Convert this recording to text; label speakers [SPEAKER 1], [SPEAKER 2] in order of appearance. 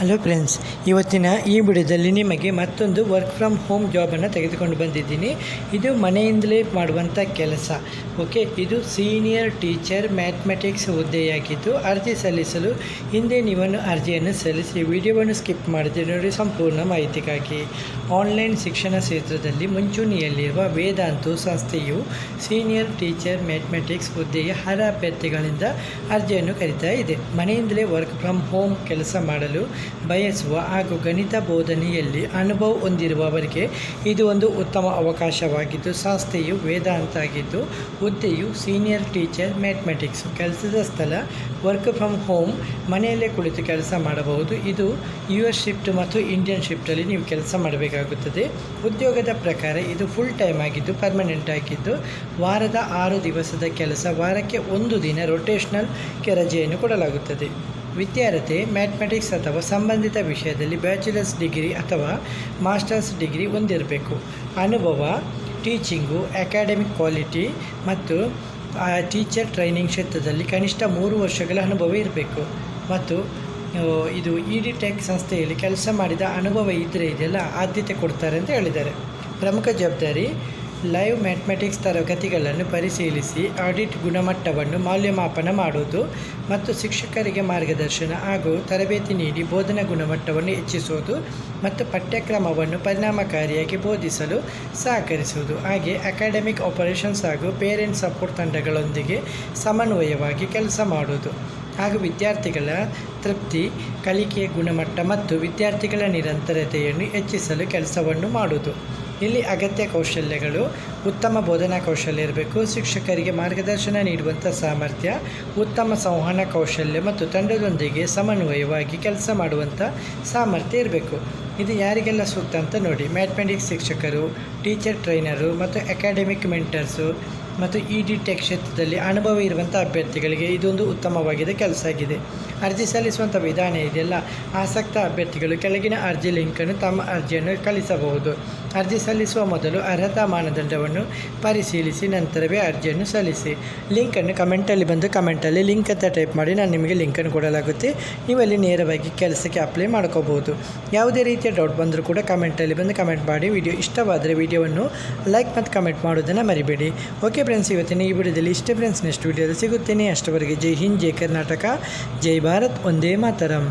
[SPEAKER 1] Hello friends, ಇವತ್ತಿನ ಈ ವಿಡಿಯೋದಲ್ಲಿ ನಿಮಗೆ ಮತ್ತೊಂದು ವರ್ಕ್ ಫ್ರಮ್ ಹೋಮ್ ಜಾಬನ್ನು ತೆಗೆದುಕೊಂಡು ಬಂದಿದ್ದೀನಿ. ಇದು ಮನೆಯಿಂದಲೇ ಮಾಡುವಂಥ ಕೆಲಸ. ಓಕೆ, ಇದು ಸೀನಿಯರ್ ಟೀಚರ್ ಮ್ಯಾಥಮೆಟಿಕ್ಸ್ ಹುದ್ದೆಯಾಗಿದ್ದು ಅರ್ಜಿ ಸಲ್ಲಿಸಲು ಹಿಂದೆ ನೀವನ್ನು ಅರ್ಜಿಯನ್ನು ಸಲ್ಲಿಸಿ ವಿಡಿಯೋವನ್ನು ಸ್ಕಿಪ್ ಮಾಡಿದೆ ನೋಡಿ ಸಂಪೂರ್ಣ ಮಾಹಿತಿಗಾಗಿ. ಆನ್ಲೈನ್ ಶಿಕ್ಷಣ ಕ್ಷೇತ್ರದಲ್ಲಿ ಮುಂಚೂಣಿಯಲ್ಲಿರುವ ವೇದಾಂತು ಸಂಸ್ಥೆಯು ಸೀನಿಯರ್ ಟೀಚರ್ ಮ್ಯಾಥಮೆಟಿಕ್ಸ್ ಹುದ್ದೆಯ ಅರ್ಹ ಅಭ್ಯರ್ಥಿಗಳಿಂದ ಅರ್ಜಿಯನ್ನು ಕರೀತಾ ಇದೆ. ಮನೆಯಿಂದಲೇ ವರ್ಕ್ ಫ್ರಮ್ ಹೋಮ್ ಕೆಲಸ ಮಾಡಲು ಬಯಸುವ ಹಾಗೂ ಗಣಿತ ಬೋಧನೆಯಲ್ಲಿ ಅನುಭವ ಹೊಂದಿರುವವರಿಗೆ ಇದು ಒಂದು ಉತ್ತಮ ಅವಕಾಶವಾಗಿದ್ದು, ಸಂಸ್ಥೆಯು ವೇದಾಂತ ಆಗಿದ್ದು ಹುದ್ದೆಯು ಸೀನಿಯರ್ ಟೀಚರ್ ಮ್ಯಾಥಮೆಟಿಕ್ಸ್. ಕೆಲಸದ ಸ್ಥಳ ವರ್ಕ್ ಫ್ರಮ್ ಹೋಮ್, ಮನೆಯಲ್ಲೇ ಕುಳಿತು ಕೆಲಸ ಮಾಡಬಹುದು. ಇದು US ಶಿಫ್ಟ್ ಮತ್ತು ಇಂಡಿಯನ್ ಶಿಫ್ಟಲ್ಲಿ ನೀವು ಕೆಲಸ ಮಾಡಬೇಕಾಗುತ್ತದೆ. ಉದ್ಯೋಗದ ಪ್ರಕಾರ ಇದು ಫುಲ್ ಟೈಮ್ ಆಗಿದ್ದು ಪರ್ಮನೆಂಟ್ ಆಗಿದ್ದು ವಾರದ 6 ದಿವಸದ ಕೆಲಸ, ವಾರಕ್ಕೆ 1 ದಿನ ರೊಟೇಷನಲ್ ರಜೆಯನ್ನು ಕೊಡಲಾಗುತ್ತದೆ. ವಿದ್ಯಾರ್ಥಿ ಮ್ಯಾಥಮೆಟಿಕ್ಸ್ ಅಥವಾ ಸಂಬಂಧಿತ ವಿಷಯದಲ್ಲಿ ಬ್ಯಾಚುಲರ್ಸ್ ಡಿಗ್ರಿ ಅಥವಾ ಮಾಸ್ಟರ್ಸ್ ಡಿಗ್ರಿ ಹೊಂದಿರಬೇಕು. ಅನುಭವ ಟೀಚಿಂಗು, ಅಕಾಡೆಮಿಕ್ ಕ್ವಾಲಿಟಿ ಮತ್ತು ಟೀಚರ್ ಟ್ರೈನಿಂಗ್ ಕ್ಷೇತ್ರದಲ್ಲಿ ಕನಿಷ್ಠ 3 ವರ್ಷಗಳ ಅನುಭವ ಇರಬೇಕು. ಮತ್ತು ಇದು ED-ಟೆಕ್ ಸಂಸ್ಥೆಯಲ್ಲಿ ಕೆಲಸ ಮಾಡಿದ ಅನುಭವ ಇದೆಯಲ್ಲ ಆದ್ಯತೆ ಕೊಡ್ತಾರೆ ಅಂತ ಹೇಳಿದ್ದಾರೆ. ಪ್ರಮುಖ ಜವಾಬ್ದಾರಿ: ಲೈವ್ ಮ್ಯಾಥಮೆಟಿಕ್ಸ್ ತರಗತಿಗಳನ್ನು ಪರಿಶೀಲಿಸಿ ಆಡಿಟ್ ಗುಣಮಟ್ಟವನ್ನು ಮೌಲ್ಯಮಾಪನ ಮಾಡುವುದು ಮತ್ತು ಶಿಕ್ಷಕರಿಗೆ ಮಾರ್ಗದರ್ಶನ ಹಾಗೂ ತರಬೇತಿ ನೀಡಿ ಬೋಧನಾ ಗುಣಮಟ್ಟವನ್ನು ಹೆಚ್ಚಿಸುವುದು ಮತ್ತು ಪಠ್ಯಕ್ರಮವನ್ನು ಪರಿಣಾಮಕಾರಿಯಾಗಿ ಬೋಧಿಸಲು ಸಹಕರಿಸುವುದು. ಹಾಗೆ ಅಕಾಡೆಮಿಕ್ ಆಪರೇಷನ್ಸ್ ಹಾಗೂ ಪೇರೆಂಟ್ ಸಪೋರ್ಟ್ ತಂಡಗಳೊಂದಿಗೆ ಸಮನ್ವಯವಾಗಿ ಕೆಲಸ ಮಾಡುವುದು ಹಾಗೂ ವಿದ್ಯಾರ್ಥಿಗಳ ತೃಪ್ತಿ, ಕಲಿಕೆಯ ಗುಣಮಟ್ಟ ಮತ್ತು ವಿದ್ಯಾರ್ಥಿಗಳ ನಿರಂತರತೆಯನ್ನು ಹೆಚ್ಚಿಸಲು ಕೆಲಸವನ್ನು ಮಾಡುವುದು. ಇಲ್ಲಿ ಅಗತ್ಯ ಕೌಶಲ್ಯಗಳು: ಉತ್ತಮ ಬೋಧನಾ ಕೌಶಲ್ಯ ಇರಬೇಕು, ಶಿಕ್ಷಕರಿಗೆ ಮಾರ್ಗದರ್ಶನ ನೀಡುವಂಥ ಸಾಮರ್ಥ್ಯ, ಉತ್ತಮ ಸಂವಹನ ಕೌಶಲ್ಯ ಮತ್ತು ತಂಡದೊಂದಿಗೆ ಸಮನ್ವಯವಾಗಿ ಕೆಲಸ ಮಾಡುವಂಥ ಸಾಮರ್ಥ್ಯ ಇರಬೇಕು. ಇದು ಯಾರಿಗೆಲ್ಲ ಸೂಕ್ತ ಅಂತ ನೋಡಿ. ಮ್ಯಾಥಮೆಟಿಕ್ಸ್ ಶಿಕ್ಷಕರು, ಟೀಚರ್ ಟ್ರೈನರು ಮತ್ತು ಅಕಾಡೆಮಿಕ್ ಮೆಂಟರ್ಸು ಮತ್ತು ED-ಟೆಕ್ ಕ್ಷೇತ್ರದಲ್ಲಿ ಅನುಭವ ಇರುವಂಥ ಅಭ್ಯರ್ಥಿಗಳಿಗೆ ಇದೊಂದು ಉತ್ತಮವಾಗಿದೆ ಕೆಲಸ ಆಗಿದೆ. ಅರ್ಜಿ ಸಲ್ಲಿಸುವಂಥ ವಿಧಾನ ಇದೆಯಲ್ಲ, ಆಸಕ್ತ ಅಭ್ಯರ್ಥಿಗಳು ಕೆಳಗಿನ ಅರ್ಜಿ ಲಿಂಕನ್ನು ತಮ್ಮ ಅರ್ಜಿಯನ್ನು ಕಳಿಸಬಹುದು. ಅರ್ಜಿ ಸಲ್ಲಿಸುವ ಮೊದಲು ಅರ್ಹತಾ ಮಾನದಂಡವನ್ನು ಪರಿಶೀಲಿಸಿ ನಂತರವೇ ಅರ್ಜಿಯನ್ನು ಸಲ್ಲಿಸಿ. ಲಿಂಕನ್ನು ಕಮೆಂಟಲ್ಲಿ ಲಿಂಕ್ ಅಂತ ಟೈಪ್ ಮಾಡಿ ನಾನು ನಿಮಗೆ ಲಿಂಕನ್ನು ಕೊಡಲಾಗುತ್ತೆ. ನೀವಲ್ಲಿ ನೇರವಾಗಿ ಕೆಲಸಕ್ಕೆ ಅಪ್ಲೈ ಮಾಡ್ಕೋಬಹುದು. ಯಾವುದೇ ರೀತಿಯ ಡೌಟ್ ಬಂದರೂ ಕೂಡ ಕಮೆಂಟಲ್ಲಿ ಬಂದು ಕಮೆಂಟ್ ಮಾಡಿ. ವಿಡಿಯೋ ಇಷ್ಟವಾದರೆ ವಿಡಿಯೋವನ್ನು ಲೈಕ್ ಮತ್ತು ಕಮೆಂಟ್ ಮಾಡೋದನ್ನು ಮರಿಬೇಡಿ. ಓಕೆ ಫ್ರೆಂಡ್ಸ್, ಇವತ್ತಿನ ಈ ವಿಡಿಯೋದಲ್ಲಿ ಇಷ್ಟೇ ಫ್ರೆಂಡ್ಸ್. ನೆಕ್ಸ್ಟ್ ವಿಡಿಯೋದಲ್ಲಿ ಸಿಗುತ್ತೇನೆ. ಅಷ್ಟವರೆಗೆ ಜೈ ಹಿಂದ್, ಜೈ ಕರ್ನಾಟಕ, ಜೈ ಭಾರತ್, ಒಂದೇ ಮಾತರಂ.